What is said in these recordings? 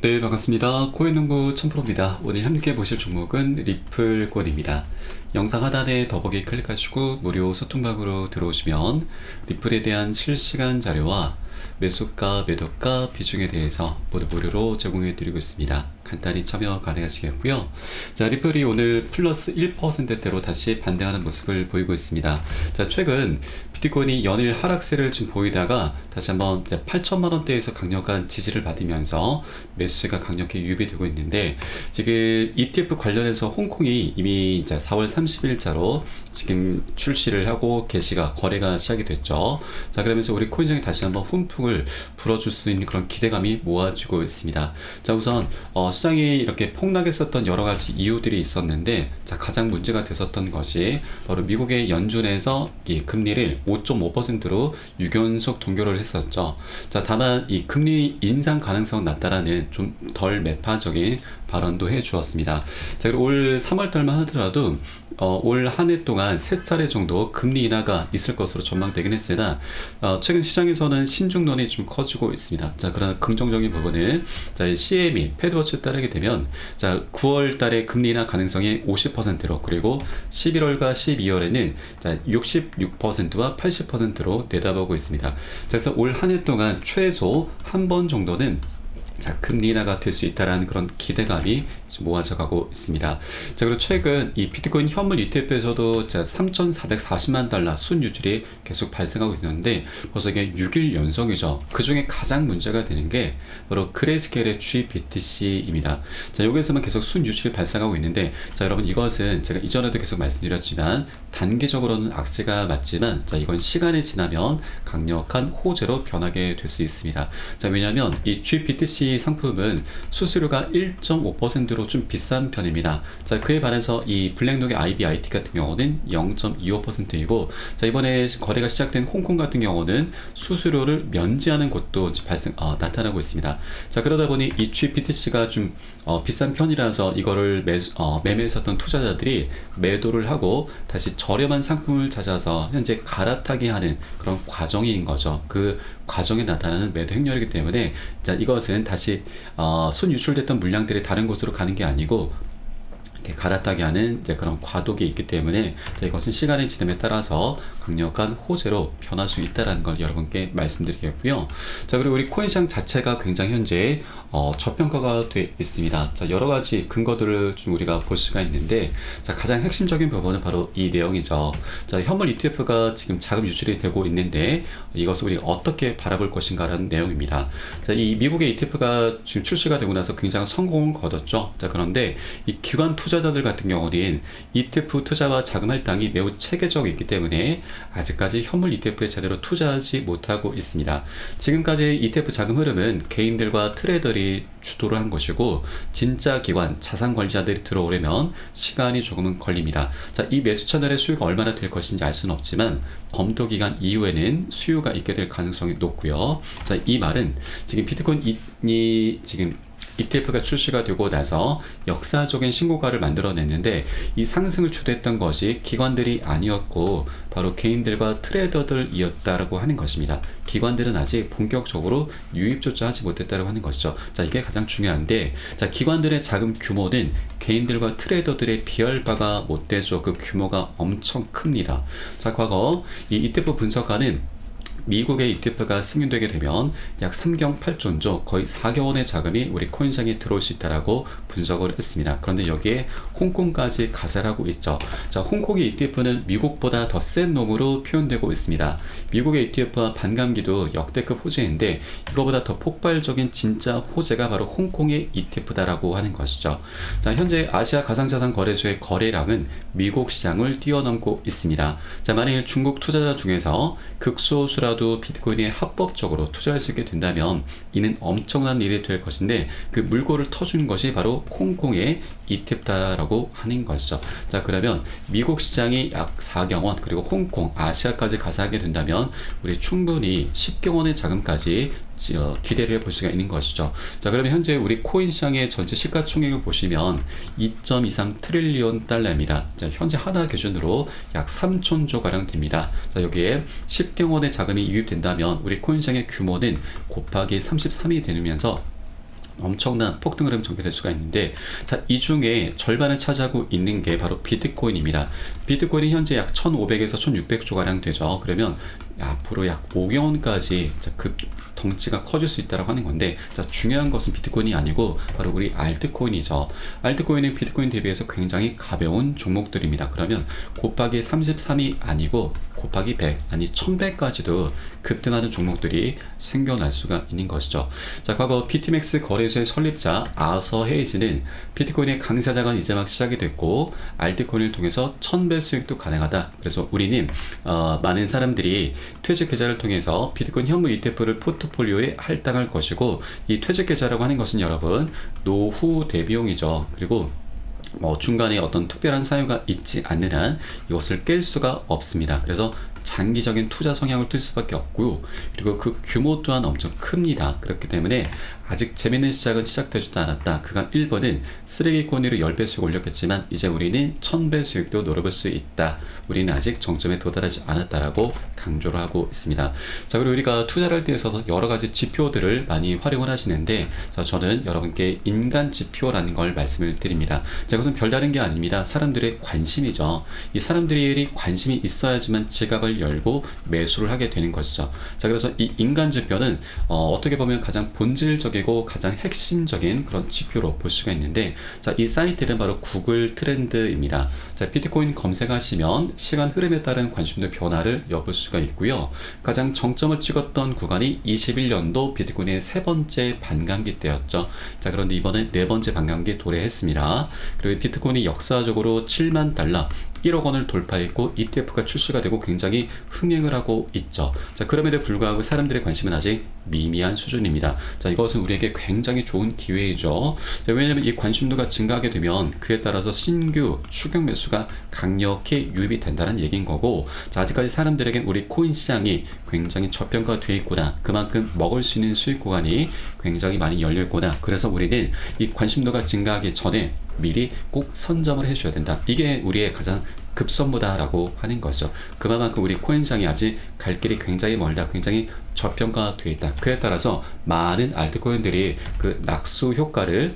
네, 반갑습니다. 코인농구 천프로입니다. 오늘 함께 보실 종목은 리플권입니다. 영상 하단에 더보기 클릭하시고 무료 소통방으로 들어오시면 리플에 대한 실시간 자료와 매수가, 매도가, 비중에 대해서 모두 무료로 제공해 드리고 있습니다. 간단히 참여 가능하시겠고요. 자, 리플이 오늘 플러스 1%대로 다시 반등하는 모습을 보이고 있습니다. 자, 최근 비트코인이 연일 하락세를 좀 보이다가 다시 한번 8천만 원대에서 강력한 지지를 받으면서 매수세가 강력히 유입되고 있는데, 지금 ETF 관련해서 홍콩이 이미 이제 4월 30일자로 지금 출시를 하고 거래가 시작이 됐죠. 자, 그러면서 우리 코인장이 다시 한번 훈풍을 불어줄 수 있는 그런 기대감이 모아지고 있습니다. 자, 우선 시장이 이렇게 폭락했었던 여러 가지 이유들이 있었는데, 자, 가장 문제가 됐었던 것이 바로 미국의 연준에서 이 금리를 5.5%로 6연속 동결을 했었죠. 자, 다만 이 금리 인상 가능성 낮다라는 좀 덜 매파적인 발언도 해 주었습니다. 자, 그리고 올 3월달만 하더라도 올 한 해 동안 3차례 정도 금리 인하가 있을 것으로 전망되긴 했으나 최근 시장에서는 신중론이 좀 커지고 있습니다. 자, 그러나 긍정적인 부분은 자, CME 패드워치 따르게 되면 자, 9월 달에 금리 인하 가능성이 50%로, 그리고 11월과 12월에는 자, 66%와 80%로 내다보고 있습니다. 자, 그래서 올 한 해 동안 최소 한 번 정도는 자, 금리 인하가 될 수 있다는 그런 기대감이 모아져 가고 있습니다. 자, 그리고 최근 이 비트코인 현물 ETF에서도 3,440만 달러 순유출이 계속 발생하고 있는데 벌써 이게 6일 연속이죠. 그 중에 가장 문제가 되는 게 바로 그레이스케일의 GBTC입니다. 자, 여기에서만 계속 순유출이 발생하고 있는데, 자, 여러분, 이것은 제가 이전에도 계속 말씀드렸지만 단기적으로는 악재가 맞지만, 자, 이건 시간이 지나면 강력한 호재로 변하게 될 수 있습니다. 자, 왜냐하면 이 GBTC 상품은 수수료가 1.5%로 좀 비싼 편입니다. 자, 그에 반해서 이 블랙록의 IBIT 같은 경우는 0.25%이고, 자, 이번에 거래가 시작된 홍콩 같은 경우는 수수료를 면제하는 곳도 나타나고 있습니다. 자, 그러다 보니 이 GBTC가 좀 비싼 편이라서 이거를 매매했었던 투자자들이 매도를 하고 다시 저렴한 상품을 찾아서 현재 갈아타기 하는 그런 과정인 거죠. 그 과정에 나타나는 매도 행렬이기 때문에, 자, 이것은 다시 순유출됐던 물량들이 다른 곳으로 가는 게 아니고 이렇게 갈아타기 하는 이제 그런 과도기 있기 때문에, 자, 이것은 시간의 지남에 따라서 강력한 호재로 변할 수 있다는 걸 여러분께 말씀드리겠고요. 자, 그리고 우리 코인 시장 자체가 굉장히 현재 저평가가 돼 있습니다. 자, 여러 가지 근거들을 좀 우리가 볼 수가 있는데, 자, 가장 핵심적인 부분은 바로 이 내용이죠. 자, 현물 ETF가 지금 자금 유출이 되고 있는데 이것을 우리 어떻게 바라볼 것인가라는 내용입니다. 자, 이 미국의 ETF가 지금 출시가 되고 나서 굉장히 성공을 거뒀죠. 자, 그런데 이 기관 투자자들 같은 경우는 ETF 투자와 자금 할당이 매우 체계적이기 때문에 아직까지 현물 ETF에 제대로 투자하지 못하고 있습니다. 지금까지 ETF 자금 흐름은 개인들과 트레이더들이 주도를 한 것이고, 진짜 기관, 자산 관리자들이 들어오려면 시간이 조금은 걸립니다. 자, 이 매수 채널의 수요가 얼마나 될 것인지 알 수는 없지만 검토 기간 이후에는 수요가 있게 될 가능성이 높고요. 자, 이 말은 지금 비트코인이 지금 ETF가 출시가 되고 나서 역사적인 신고가를 만들어냈는데, 이 상승을 주도했던 것이 기관들이 아니었고 바로 개인들과 트레이더들이었다라고 하는 것입니다. 기관들은 아직 본격적으로 유입조차 하지 못했다고 하는 것이죠. 자, 이게 가장 중요한데, 자, 기관들의 자금 규모는 개인들과 트레이더들에 비할 바가 못 되죠. 그 규모가 엄청 큽니다. 자, 과거 이 ETF 분석가는 미국의 ETF가 승인되게 되면 약 3경 8존조, 거의 4조 원의 자금이 우리 코인시장에 들어올 수 있다라고 분석을 했습니다. 그런데 여기에 홍콩까지 가세를 하고 있죠. 자, 홍콩의 ETF는 미국보다 더 센 놈으로 표현되고 있습니다. 미국의 ETF와 반감기도 역대급 호재인데 이거보다 더 폭발적인 진짜 호재가 바로 홍콩의 ETF다라고 하는 것이죠. 자, 현재 아시아 가상자산 거래소의 거래량은 미국 시장을 뛰어넘고 있습니다. 자, 만일 중국 투자자 중에서 극소수라도 비트코인에 합법적으로 투자할 수 있게 된다면 이는 엄청난 일이 될 것인데, 그 물꼬를 터주는 것이 바로 홍콩의 ETF다라고 하는 것이죠. 자, 그러면 미국 시장이 약 4경 원, 그리고 홍콩, 아시아까지 가세하게 된다면 우리 충분히 10경 원의 자금까지 기대를 해볼 수가 있는 것이죠. 자, 그러면 현재 우리 코인 시장의 전체 시가총액을 보시면 2.23 트릴리온 달러입니다. 자, 현재 하나 기준으로 약 3천조 가량 됩니다. 자, 여기에 10경 원의 자금이 유입된다면 우리 코인 시장의 규모는 곱하기 33이 되면서 엄청난 폭등 흐름 전개될 수가 있는데, 자, 이 중에 절반을 차지하고 있는 게 바로 비트코인입니다. 비트코인이 현재 약 1,500에서 1,600조 가량 되죠. 그러면 앞으로 약 5개월까지 급 덩치가 커질 수 있다고 하는 건데, 자, 중요한 것은 비트코인이 아니고 바로 우리 알트코인이죠. 알트코인은 비트코인 대비해서 굉장히 가벼운 종목들입니다. 그러면 곱하기 33이 아니고 곱하기 100 아니 1100까지도 급등하는 종목들이 생겨날 수가 있는 것이죠. 자, 과거 비트맥스 거래소의 설립자 아서 헤이즈는 비트코인의 강세장은 이제 막 시작이 됐고 알트코인을 통해서 1000배 수익도 가능하다. 그래서 우리는 많은 사람들이 퇴직 계좌를 통해서 비트코인 현물 ETF를 포트폴리오에 할당할 것이고, 이 퇴직 계좌라고 하는 것은 여러분 노후 대비용이죠. 그리고 중간에 어떤 특별한 사유가 있지 않는 한 이것을 깰 수가 없습니다. 그래서 장기적인 투자 성향을 띨 수밖에 없고요. 그리고 그 규모 또한 엄청 큽니다. 그렇기 때문에 아직 재밌는 시작은 시작되지도 않았다. 그간 1번은 쓰레기코인으로 10배 수익 올렸겠지만 이제 우리는 1000배 수익도 노려볼 수 있다. 우리는 아직 정점에 도달하지 않았다라고 강조를 하고 있습니다. 자, 그리고 우리가 투자를 할 때 있어서 여러 가지 지표들을 많이 활용을 하시는데, 자, 저는 여러분께 인간 지표라는 걸 말씀을 드립니다. 자, 이것은 별다른 게 아닙니다. 사람들의 관심이죠. 이 사람들이 관심이 있어야지만 지갑을 열고 매수를 하게 되는 것이죠. 자, 그래서 이 인간 지표는 어떻게 보면 가장 본질적이고 가장 핵심적인 그런 지표로 볼 수가 있는데, 자, 이 사이트는 바로 구글 트렌드입니다. 자, 비트코인 검색하시면 시간 흐름에 따른 관심도 변화를 엿볼 수가 있고요. 가장 정점을 찍었던 구간이 21년도 비트코인의 세 번째 반감기 때였죠. 자, 그런데 이번에 네 번째 반감기 도래했습니다. 그리고 비트코인이 역사적으로 7만 달러 1억 원을 돌파했고 ETF가 출시가 되고 굉장히 흥행을 하고 있죠. 자, 그럼에도 불구하고 사람들의 관심은 아직 미미한 수준입니다. 자, 이것은 우리에게 굉장히 좋은 기회이죠. 자, 왜냐하면 이 관심도가 증가하게 되면 그에 따라서 신규 추격 매수가 강력히 유입이 된다는 얘기인 거고, 자, 아직까지 사람들에겐 우리 코인 시장이 굉장히 저평가되어 있구나, 그만큼 먹을 수 있는 수익 구간이 굉장히 많이 열려 있구나. 그래서 우리는 이 관심도가 증가하기 전에 미리 꼭 선점을 해줘야 된다. 이게 우리의 가장 급선무다라고 하는 거죠. 그만큼 우리 코인시장이 아직 갈 길이 굉장히 멀다, 굉장히 저평가되어 있다. 그에 따라서 많은 알트코인들이 그 낙수 효과를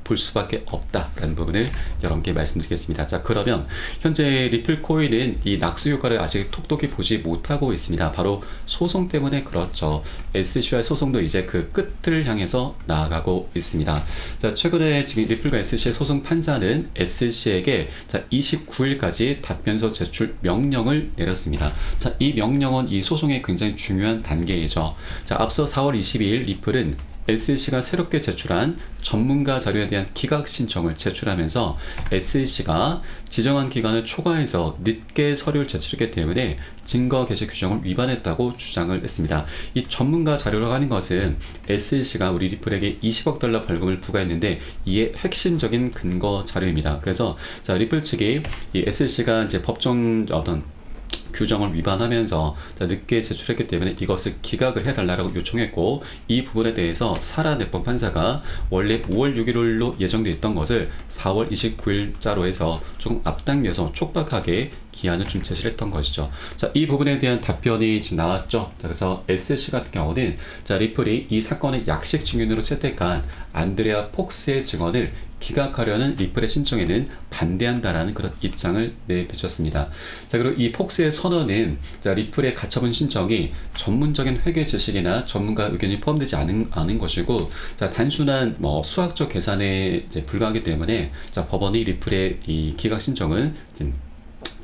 볼 수밖에 없다라는 부분을 여러분께 말씀드리겠습니다. 자, 그러면 현재 리플 코인은 이 낙수 효과를 아직 톡톡히 보지 못하고 있습니다. 바로 소송 때문에 그렇죠. SC와 소송도 이제 그 끝을 향해서 나아가고 있습니다. 자, 최근에 지금 리플과 SC의 소송 판사는 SC에게 자, 29일까지 답변서 제출 명령을 내렸습니다. 자, 이 명령은 이 소송의 굉장히 중요한 단계이죠. 자, 앞서 4월 22일 리플은 SEC가 새롭게 제출한 전문가 자료에 대한 기각 신청을 제출하면서 SEC가 지정한 기간을 초과해서 늦게 서류를 제출했기 때문에 증거 게시 규정을 위반했다고 주장을 했습니다. 이 전문가 자료라고 하는 것은 SEC가 우리 리플에게 20억 달러 벌금을 부과했는데 이에 핵심적인 근거 자료입니다. 그래서 자, 리플 측이 이 SEC가 이제 법정 어떤 규정을 위반하면서 늦게 제출했기 때문에 이것을 기각을 해달라고 요청했고, 이 부분에 대해서 사라 네번 판사가 원래 5월 6일로 예정되어 있던 것을 4월 29일자로 해서 조금 앞당겨서 촉박하게 기한을 좀 제시를 했던 것이죠. 자, 이 부분에 대한 답변이 지금 나왔죠. 자, 그래서 SC 같은 경우는 자, 리플이 이 사건의 약식 증인으로 채택한 안드레아 폭스의 증언을 기각하려는 리플의 신청에는 반대한다라는 그런 입장을 내비쳤습니다. 자, 그리고 이 폭스의 선언은 자, 리플의 가처분 신청이 전문적인 회계 지식이나 전문가 의견이 포함되지 않은 것이고, 자, 단순한 수학적 계산에 이제 불과하기 때문에 자, 법원이 리플의 이 기각 신청을 지금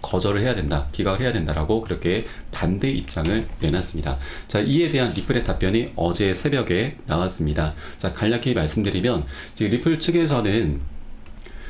거절을 해야 된다, 기각을 해야 된다라고 그렇게 반대 입장을 내놨습니다. 자, 이에 대한 리플의 답변이 어제 새벽에 나왔습니다. 자, 간략히 말씀드리면 지금 리플 측에서는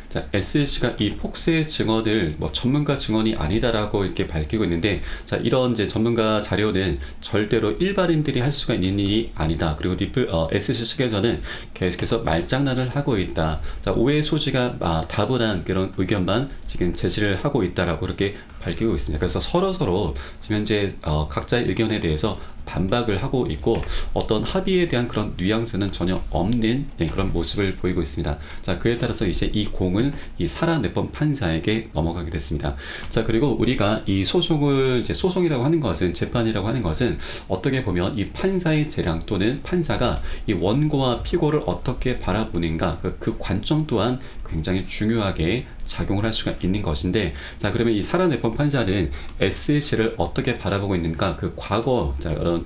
자, SEC가 이 폭스의 증언을 전문가 증언이 아니다라고 이렇게 밝히고 있는데, 자, 이런 이제 전문가 자료는 절대로 일반인들이 할 수가 있는 일이 아니다. 그리고 리플 SEC 측에서는 계속해서 말장난을 하고 있다. 자, 오해 소지가 다분한 그런 의견만 지금 제시를 하고 있다라고 그렇게 밝히고 있습니다. 그래서 서로 지금 현재 각자의 의견에 대해서 반박을 하고 있고 어떤 합의에 대한 그런 뉘앙스는 전혀 없는 그런 모습을 보이고 있습니다. 자, 그에 따라서 이제 이 공은 이 사라 네번 판사에게 넘어가게 됐습니다. 자, 그리고 우리가 이 소송을 이제 소송이라고 하는 것은 재판이라고 하는 것은 어떻게 보면 이 판사의 재량 또는 판사가 이 원고와 피고를 어떻게 바라보는가 그 관점 또한 굉장히 중요하게 작용을 할 수가 있는 것인데, 자, 그러면 이 사라 네번 판사는 SC를 어떻게 바라보고 있는가 그 과거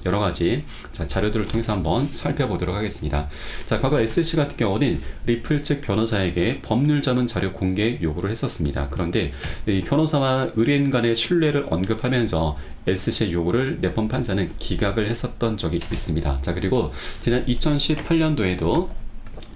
여러 가지 자료들을 통해서 한번 살펴보도록 하겠습니다. 자, 과거 SC 같은 경우는 리플 측 변호사에게 법률 자문 자료 공개 요구를 했었습니다. 그런데 이 변호사와 의뢰인 간의 신뢰를 언급하면서 SC의 요구를 네번 판사는 기각을 했었던 적이 있습니다. 자, 그리고 지난 2018년도에도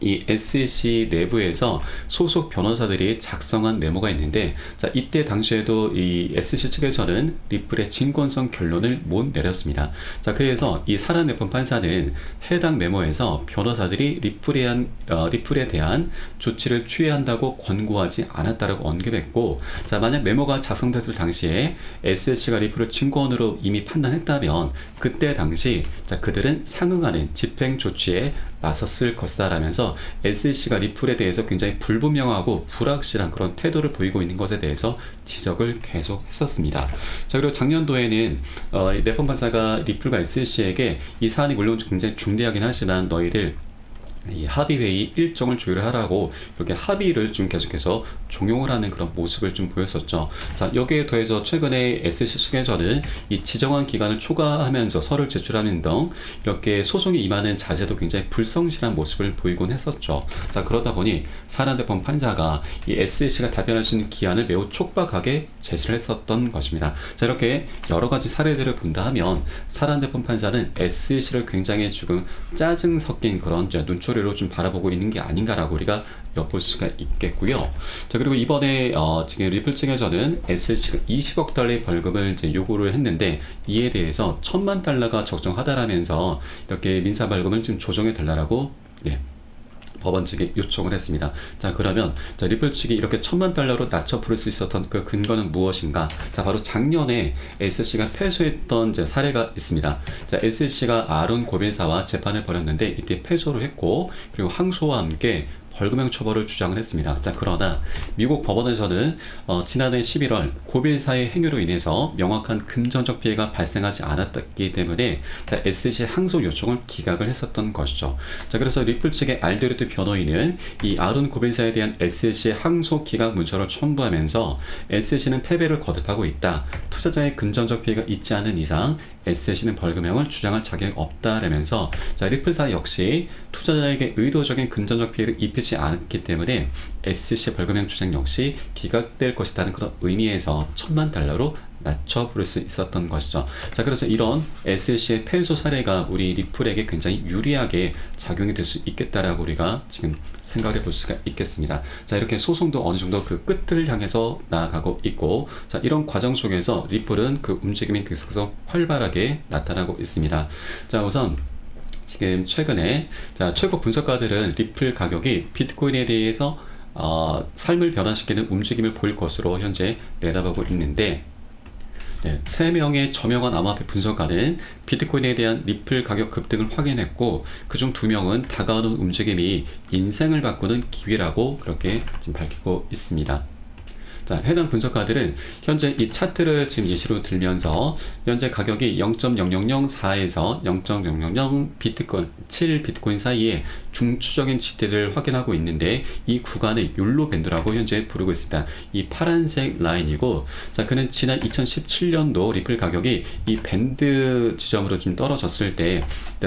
이 SC 내부에서 소속 변호사들이 작성한 메모가 있는데, 자, 이때 당시에도 이 SC 측에서는 리플의 진권성 결론을 못 내렸습니다. 자, 그래서 이 사라 네번 판사는 해당 메모에서 변호사들이 리플에 대한 조치를 취해야 한다고 권고하지 않았다라고 언급했고, 자, 만약 메모가 작성됐을 당시에 SC가 리플을 진권으로 이미 판단했다면 그때 당시 그들은 상응하는 집행 조치에 나섰을 것이다라면서 SC가 리플에 대해서 굉장히 불분명하고 불확실한 그런 태도를 보이고 있는 것에 대해서 지적을 계속 했었습니다. 자, 그리고 작년도에는 네번 판사가 리플과 SC에게 이 사안이 물론 굉장히 중대하긴 하지만 너희들 이 합의회의 일정을 조율하라고 이렇게 합의를 좀 계속해서 종용을 하는 그런 모습을 좀 보였었죠. 자, 여기에 더해서 최근에 SC 측에서는 이 지정한 기간을 초과하면서 서류를 제출하는 등 이렇게 소송에 임하는 자세도 굉장히 불성실한 모습을 보이곤 했었죠. 자, 그러다 보니 사라 네번 판사가 이 SC가 답변할 수 있는 기한을 매우 촉박하게 제시를 했었던 것입니다. 자, 이렇게 여러 가지 사례들을 본다 하면 사라 네번 판사는 SC를 굉장히 지금 짜증 섞인 그런 눈초리로 좀 바라보고 있는 게 아닌가라고 우리가 엿볼 수가 있겠고요. 자, 그리고 이번에 지금 리플 측에서는 SC가 20억 달러의 벌금을 이제 요구를 했는데 이에 대해서 1,000만 달러가 적정하다라면서 이렇게 민사 벌금을 좀 조정해 달라고 법원 측에 요청을 했습니다. 자, 그러면 리플 측이 이렇게 1,000만 달러로 낮춰 부를 수 있었던 그 근거는 무엇인가? 자, 바로 작년에 SC가 패소했던 사례가 있습니다. 자, SC가 아론 고빌사와 재판을 벌였는데 이때 패소를 했고, 그리고 항소와 함께 벌금형 처벌을 주장을 했습니다. 자, 그러나 미국 법원에서는 지난해 11월 고빌사의 행위로 인해서 명확한 금전적 피해가 발생하지 않았기 때문에 SC 항소 요청을 기각을 했었던 것이죠. 자, 그래서 리플 측의 알데르트 변호인은 이 아론 고빌사에 대한 SC의 항소 기각 문서를 첨부하면서 SC는 패배를 거듭하고 있다. 투자자의 금전적 피해가 있지 않은 이상 SC는 벌금형을 주장할 자격이 없다라면서 리플사 역시 투자자에게 의도적인 금전적 피해를 입히지 않았기 때문에 SC 벌금형 주장 역시 기각될 것이라는 그런 의미에서 1,000만 달러로 낮춰 부를 수 있었던 것이죠. 자, 그래서 이런 SC의 패소 사례가 우리 리플에게 굉장히 유리하게 작용이 될 수 있겠다라고 우리가 지금 생각해 볼 수가 있겠습니다. 자, 이렇게 소송도 어느 정도 그 끝을 향해서 나아가고 있고, 자, 이런 과정 속에서 리플은 그 움직임이 계속해서 활발하게 나타나고 있습니다. 자, 우선 지금 최근에 최고 분석가들은 리플 가격이 비트코인에 대해서 삶을 변화시키는 움직임을 보일 것으로 현재 내다보고 있는데, 3명의 저명한 암호화폐 분석가는 비트코인에 대한 리플 가격 급등을 확인했고, 그중 2명은 다가오는 움직임이 인생을 바꾸는 기회라고 그렇게 지금 밝히고 있습니다. 자, 해당 분석가들은 현재 이 차트를 지금 예시로 들면서 현재 가격이 0.0004에서 0.000 비트코인 사이에 중추적인 지대를 확인하고 있는데, 이 구간을 욜로 밴드라고 현재 부르고 있습니다. 이 파란색 라인이고, 자, 그는 지난 2017년도 리플 가격이 이 밴드 지점으로 좀 떨어졌을 때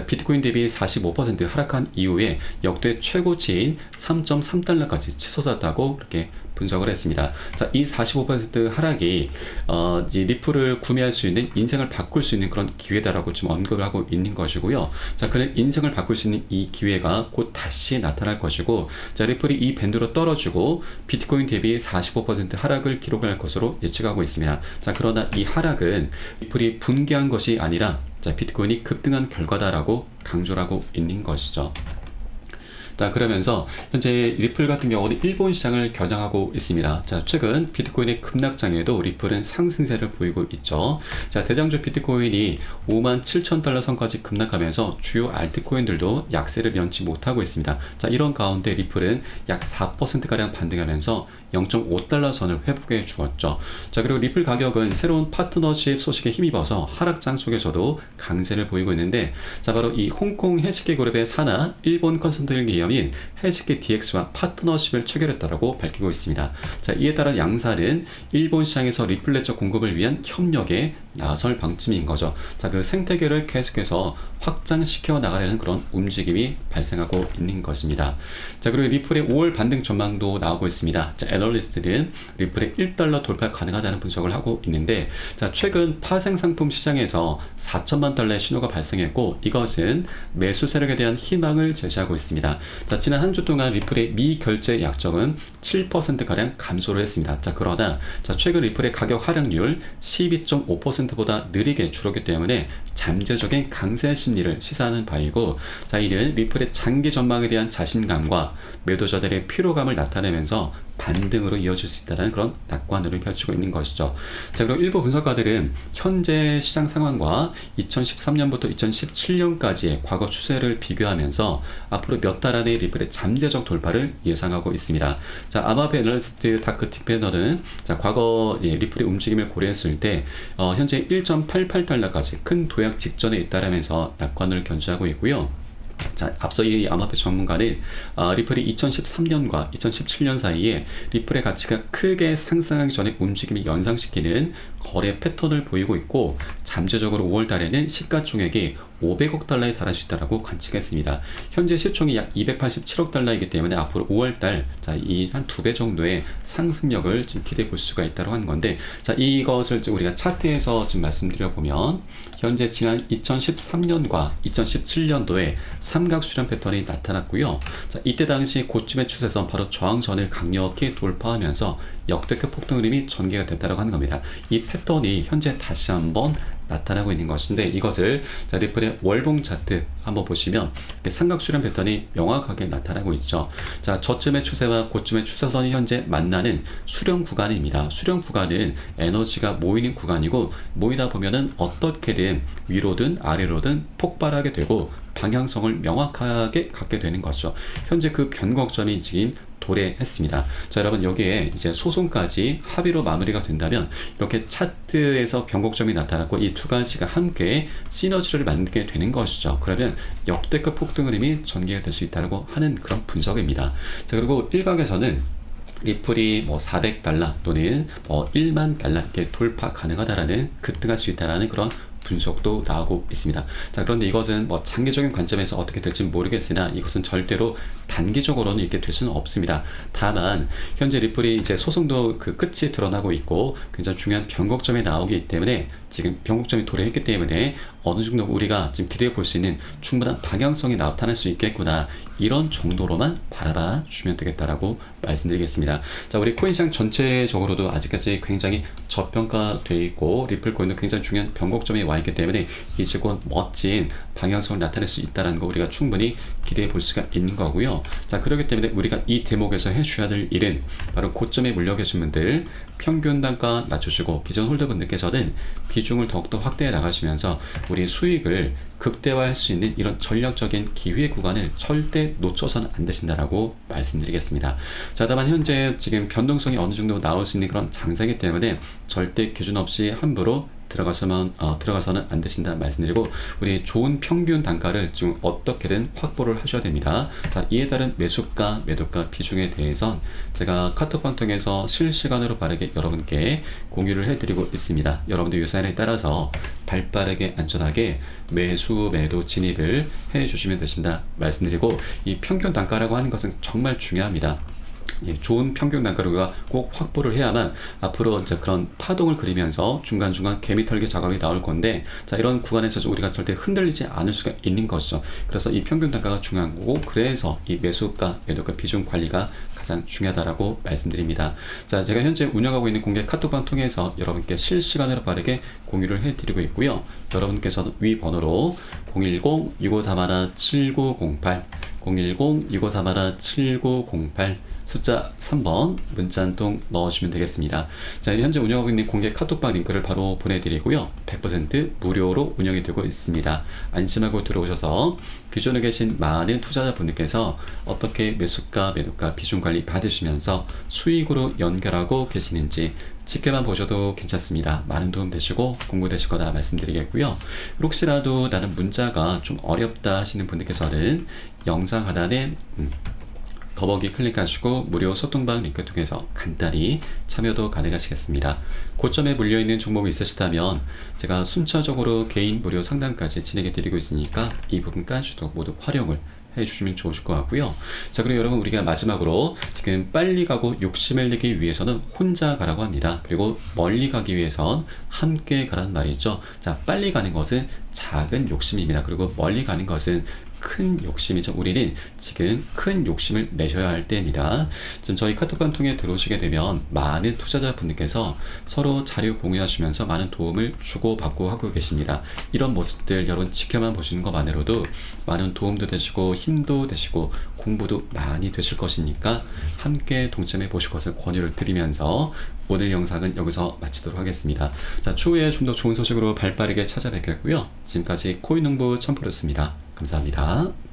비트코인 대비 45% 하락한 이후에 역대 최고치인 3.3달러까지 치솟았다고 그렇게 분석을 했습니다. 자, 이 45% 하락이 이 리플을 구매할 수 있는, 인생을 바꿀 수 있는 그런 기회다라고 지금 언급을 하고 있는 것이고요. 자, 그는 인생을 바꿀 수 있는 이 기회가 곧 다시 나타날 것이고, 자, 리플이 이 밴드로 떨어지고 비트코인 대비 45% 하락을 기록할 것으로 예측하고 있습니다. 자, 그러나 이 하락은 리플이 붕괴한 것이 아니라 비트코인이 급등한 결과다라고 강조를 하고 있는 것이죠. 자, 그러면서 현재 리플 같은 경우는 일본 시장을 겨냥하고 있습니다. 자, 최근 비트코인의 급락장에도 리플은 상승세를 보이고 있죠. 자, 대장주 비트코인이 57,000달러 선까지 급락하면서 주요 알트코인들도 약세를 면치 못하고 있습니다. 자, 이런 가운데 리플은 약 4%가량 반등하면서 0.5달러 선을 회복해 주었죠. 자, 그리고 리플 가격은 새로운 파트너십 소식에 힘입어서 하락장 속에서도 강세를 보이고 있는데, 자, 바로 이 홍콩 해시계 그룹의 산하 일본 컨설팅 기업인 해시계 DX와 파트너십을 체결했다고 밝히고 있습니다. 자, 이에 따라 양사는 일본 시장에서 리플 네트워크 공급을 위한 협력에 나설 방침인 거죠. 자, 그 생태계를 계속해서 확장시켜 나가려는 그런 움직임이 발생하고 있는 것입니다. 자, 그리고 리플의 5월 반등 전망도 나오고 있습니다. 자, 애널리스트는 리플의 1달러 돌파 가능하다는 분석을 하고 있는데, 자, 최근 파생 상품 시장에서 4천만 달러의 신호가 발생했고, 이것은 매수 세력에 대한 희망을 제시하고 있습니다. 자, 지난 한 주 동안 리플의 미결제 약정은 7%가량 감소를 했습니다. 자, 그러나 자, 최근 리플의 가격 하락률 12.5%보다 느리게 줄었기 때문에 잠재적인 강세 심리를 시사하는 바이고, 자, 이는 리플의 장기 전망에 대한 자신감과 매도자들의 피로감을 나타내면서 반등으로 이어질 수 있다는 그런 낙관으로 펼치고 있는 것이죠. 자, 그리고 일부 분석가들은 현재 시장 상황과 2013년부터 2017년까지의 과거 추세를 비교하면서 앞으로 몇 달 안에 리플의 잠재적 돌파를 예상하고 있습니다. 자, 아마페 애널리스트 다크 틱패너는 자, 과거 리플의 움직임을 고려했을 때 현재 1.88달러까지 큰 도약 직전에 있다라면서 낙관을 견지하고 있고요. 자, 앞서 이 아마페 전문가는 리플이 2013년과 2017년 사이에 리플의 가치가 크게 상승하기 전에 움직임을 연상시키는 거래 패턴을 보이고 있고, 잠재적으로 5월 달에는 시가총액이 500억 달러에 달할 수 있다고 관측했습니다. 현재 시총이 약 287억 달러이기 때문에 앞으로 5월 달, 자, 이 한 2배 정도의 상승력을 지금 기대해 볼 수가 있다고 하는 건데, 자, 이것을 우리가 차트에서 좀 말씀드려 보면, 현재 지난 2013년과 2017년도에 삼각 수렴 패턴이 나타났고요. 자, 이때 당시 고점의 추세선 바로 저항선을 강력히 돌파하면서 역대급 폭등 흐름이 전개가 됐다고 하는 겁니다. 이 패턴이 현재 다시 한번 나타나고 있는 것인데, 이것을 자, 리플의 월봉 차트 한번 보시면 삼각 수렴 패턴이 명확하게 나타나고 있죠. 자, 저점의 추세와 고점의 추세선이 현재 만나는 수렴 구간입니다. 수렴 구간은 에너지가 모이는 구간이고, 모이다 보면은 어떻게든 위로든 아래로든 폭발하게 되고 방향성을 명확하게 갖게 되는 거죠. 현재 그 변곡점이 지금 도래했습니다. 자, 여러분, 여기에 이제 소송까지 합의로 마무리가 된다면 이렇게 차트에서 변곡점이 나타났고 이 두 가지가 함께 시너지를 만들게 되는 것이죠. 그러면 역대급 폭등 흐름이 전개가 될 수 있다고 하는 그런 분석입니다. 자, 그리고 일각에서는 리플이 400달러 또는 1만 달러 이렇게 돌파 가능하다라는, 급등할 수 있다라는 그런 분석도 나오고 있습니다. 자, 그런데 이것은 장기적인 관점에서 어떻게 될지 모르겠으나 이것은 절대로 단기적으로는 이렇게 될 수는 없습니다. 다만 현재 리플이 이제 소송도 그 끝이 드러나고 있고 굉장히 중요한 변곡점이 나오기 때문에, 지금 변곡점이 도래했기 때문에 어느 정도 우리가 지금 기대해 볼 수 있는 충분한 방향성이 나타날 수 있겠구나, 이런 정도로만 바라봐 주시면 되겠다라고 말씀드리겠습니다. 자, 우리 코인시장 전체적으로도 아직까지 굉장히 저평가되어 있고 리플 코인도 굉장히 중요한 변곡점에 와 있기 때문에 이제 곧 멋진 방향성을 나타낼 수 있다는 거 우리가 충분히 기대해 볼 수가 있는 거고요. 자, 그렇기 때문에 우리가 이 대목에서 해주셔야 될 일은 바로 고점에 물려 계신 분들 평균 단가 낮추시고, 기존 홀더분들께서는 비중을 더욱더 확대해 나가시면서 우리 수익을 극대화할 수 있는 이런 전략적인 기회 구간을 절대 놓쳐서는 안 되신다라고 말씀드리겠습니다. 자, 다만 현재 지금 변동성이 어느 정도 나올 수 있는 그런 장세이기 때문에 절대 기준 없이 함부로 들어가서는 안 되신다 말씀드리고, 우리 좋은 평균 단가를 지금 어떻게든 확보를 하셔야 됩니다. 자, 이에 따른 매수가, 매도가 비중에 대해선 제가 카톡방 통해서 실시간으로 빠르게 여러분께 공유를 해드리고 있습니다. 여러분들 이 사연에 따라서 발빠르게 안전하게 매수, 매도 진입을 해주시면 되신다 말씀드리고, 이 평균 단가라고 하는 것은 정말 중요합니다. 좋은 평균 단가를 우리가 꼭 확보를 해야만 앞으로 이제 그런 파동을 그리면서 중간중간 개미털기 작업이 나올 건데, 자, 이런 구간에서 우리가 절대 흔들리지 않을 수가 있는 것이죠. 그래서 이 평균 단가가 중요한 거고, 그래서 이 매수가, 매도가 비중 관리가 가장 중요하다라고 말씀드립니다. 자, 제가 현재 운영하고 있는 공개 카톡방 통해서 여러분께 실시간으로 빠르게 공유를 해드리고 있고요. 여러분께서는 위 번호로 010-6531-7908 010-2531-7908 숫자 3번 문자 한 통 넣어주시면 되겠습니다. 자, 현재 운영하고 있는 공개 카톡방 링크를 바로 보내드리고요. 100% 무료로 운영이 되고 있습니다. 안심하고 들어오셔서 기존에 계신 많은 투자자분들께서 어떻게 매수가, 매도가 비중 관리 받으시면서 수익으로 연결하고 계시는지 지켜만 보셔도 괜찮습니다. 많은 도움 되시고 공부되실 거다 말씀드리겠고요. 혹시라도 나는 문자가 좀 어렵다 하시는 분들께서는 영상 하단에 더보기 클릭하시고 무료 소통방 링크 통해서 간단히 참여도 가능하시겠습니다. 고점에 물려있는 종목이 있으시다면 제가 순차적으로 개인 무료 상담까지 진행해 드리고 있으니까 이 부분까지도 모두 활용을 해주시면 좋으실 것 같고요. 자, 그리고 여러분, 우리가 마지막으로 지금 빨리 가고 욕심을 내기 위해서는 혼자 가라고 합니다. 그리고 멀리 가기 위해선 함께 가라는 말이죠. 자, 빨리 가는 것은 작은 욕심입니다. 그리고 멀리 가는 것은 큰 욕심이죠. 우리는 지금 큰 욕심을 내셔야 할 때입니다. 지금 저희 카톡방 통해 들어오시게 되면 많은 투자자분들께서 서로 자료 공유하시면서 많은 도움을 주고받고 하고 계십니다. 이런 모습들 여러분 지켜만 보시는 것만으로도 많은 도움도 되시고 힘도 되시고 공부도 많이 되실 것이니까 함께 동참해 보실 것을 권유를 드리면서 오늘 영상은 여기서 마치도록 하겠습니다. 자, 추후에 좀 더 좋은 소식으로 발빠르게 찾아뵙겠고요. 지금까지 코인농부 첨프로였습니다. 감사합니다.